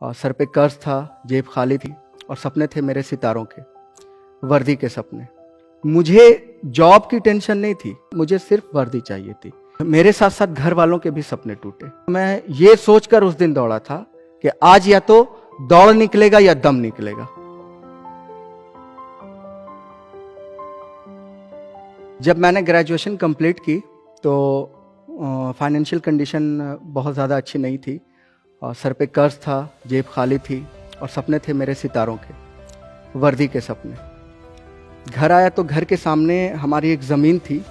और सर पे कर्ज था, जेब खाली थी और सपने थे मेरे सितारों के, वर्दी के सपने। मुझे जॉब की टेंशन नहीं थी, मुझे सिर्फ वर्दी चाहिए थी। मेरे साथ साथ घर वालों के भी सपने टूटे। मैं ये सोचकर उस दिन दौड़ा था कि आज या तो दौड़ निकलेगा या दम निकलेगा। जब मैंने ग्रेजुएशन कंप्लीट की तो फाइनेंशियल कंडीशन बहुत ज़्यादा अच्छी नहीं थी और सर पे कर्ज था, जेब खाली थी और सपने थे मेरे सितारों के, वर्दी के सपने। घर आया तो घर के सामने हमारी एक ज़मीन थी,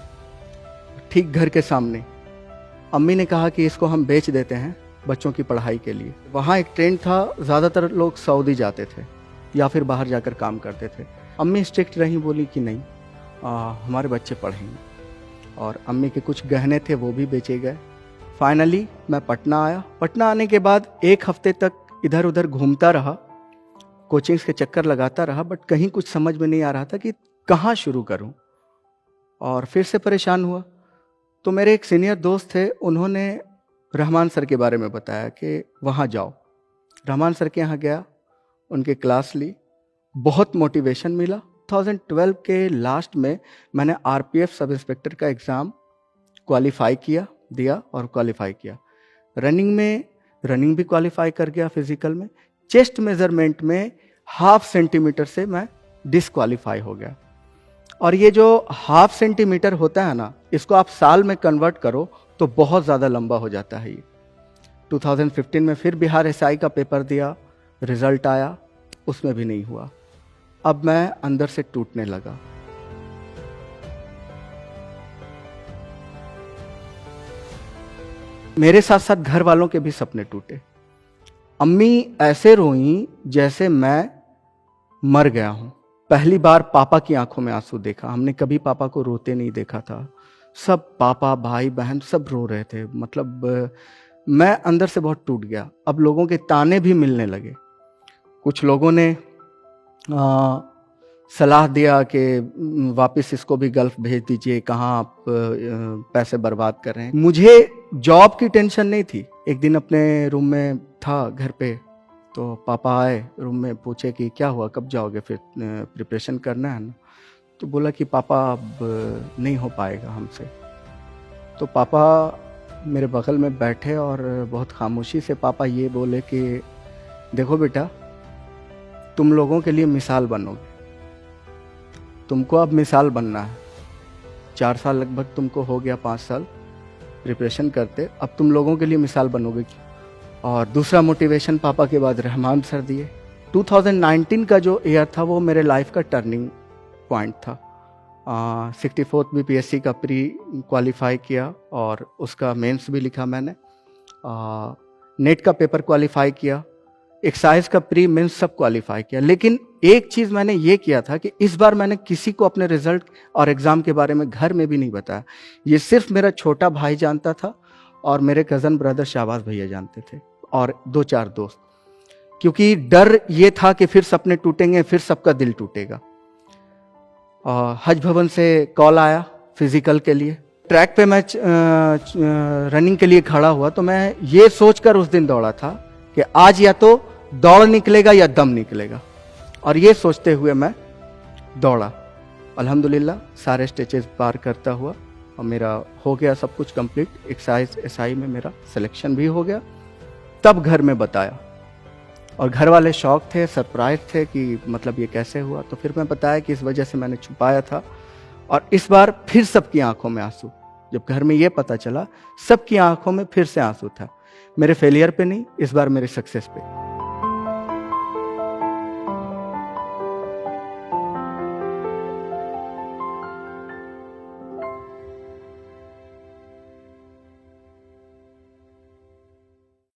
ठीक घर के सामने। अम्मी ने कहा कि इसको हम बेच देते हैं बच्चों की पढ़ाई के लिए। वहाँ एक ट्रेंड था, ज़्यादातर लोग सऊदी जाते थे या फिर बाहर जाकर काम करते थे। अम्मी स्ट्रिक्ट रहीं, बोली कि नहीं, हमारे बच्चे पढ़ेंगे। और अम्मी के कुछ गहने थे वो भी बेचे गए। फाइनली मैं पटना आया। पटना आने के बाद एक हफ्ते तक इधर उधर घूमता रहा, कोचिंग्स के चक्कर लगाता रहा, बट कहीं कुछ समझ में नहीं आ रहा था कि कहाँ शुरू करूँ। और फिर से परेशान हुआ तो मेरे एक सीनियर दोस्त थे, उन्होंने रहमान सर के बारे में बताया कि वहाँ जाओ। रहमान सर के यहाँ गया, उनके क्लास ली, बहुत मोटिवेशन मिला। 2012 के लास्ट में मैंने आरपीएफ सब इंस्पेक्टर का एग्ज़ाम दिया और क्वालिफाई किया। रनिंग भी क्वालिफाई कर गया फिजिकल में। चेस्ट मेजरमेंट में 0.5 सेंटीमीटर से मैं डिसक्वालीफाई हो गया। और ये जो 0.5 सेंटीमीटर होता है ना, इसको आप साल में कन्वर्ट करो तो बहुत ज़्यादा लंबा हो जाता है ये। 2015 में फिर बिहार एसआई का पेपर दिया, रिजल्ट आया, उसमें भी नहीं हुआ। अब मैं अंदर से टूटने लगा। मेरे साथ साथ घर वालों के भी सपने टूटे। अम्मी ऐसे रोई जैसे मैं मर गया हूं। पहली बार पापा की आंखों में आंसू देखा। हमने कभी पापा को रोते नहीं देखा था। सब पापा, भाई, बहन सब रो रहे थे। मतलब मैं अंदर से बहुत टूट गया। अब लोगों के ताने भी मिलने लगे। कुछ लोगों ने सलाह दिया कि वापस इसको भी गल्फ भेज दीजिए, कहाँ आप पैसे बर्बाद कर रहे हैं। मुझे जॉब की टेंशन नहीं थी। एक दिन अपने रूम में था घर पे, तो पापा आए रूम में, पूछे कि क्या हुआ, कब जाओगे, फिर प्रिपरेशन करना है ना। तो बोला कि पापा अब नहीं हो पाएगा हमसे। तो पापा मेरे बगल में बैठे और बहुत खामोशी से पापा ये बोले कि देखो बेटा, तुम लोगों के लिए मिसाल बनोगे, तुमको अब मिसाल बनना है। 4 साल लगभग तुमको हो गया, 5 साल प्रिपरेशन करते, अब तुम लोगों के लिए मिसाल बनोगे। और दूसरा मोटिवेशन पापा के बाद रहमान सर दिए। 2019 का जो ईयर था वो मेरे लाइफ का टर्निंग पॉइंट था। 64th बीपीएससी का प्री क्वालिफाई किया और उसका मेंस भी लिखा मैंने। नेट का पेपर क्वालिफाई किया, एक्साइज का प्री मेंस सब क्वालिफाई किया। लेकिन एक चीज़ मैंने ये किया था कि इस बार मैंने किसी को अपने रिजल्ट और एग्ज़ाम के बारे में घर में भी नहीं बताया। ये सिर्फ मेरा छोटा भाई जानता था और मेरे कज़न ब्रदर शाहबाज भैया जानते थे और 2-4 दोस्त। क्योंकि डर ये था कि फिर सपने टूटेंगे, फिर सबका दिल टूटेगा। हज भवन से कॉल आया फिजिकल के लिए। ट्रैक पे मैं रनिंग के लिए खड़ा हुआ तो मैं ये सोचकर उस दिन दौड़ा था कि आज या तो दौड़ निकलेगा या दम निकलेगा। और ये सोचते हुए मैं दौड़ा। अल्हम्दुलिल्लाह सारे स्टेजेस पार करता हुआ और मेरा हो गया सब कुछ कंप्लीट। एक्साइज एसआई में मेरा सिलेक्शन भी हो गया। तब घर में बताया और घर वाले शॉक थे, सरप्राइज थे कि मतलब ये कैसे हुआ। तो फिर मैं बताया कि इस वजह से मैंने छुपाया था। और इस बार फिर सबकी आंखों में आंसू। जब घर में ये पता चला, सबकी आंखों में फिर से आंसू था। मेरे फेलियर पे नहीं, इस बार मेरे सक्सेस पे।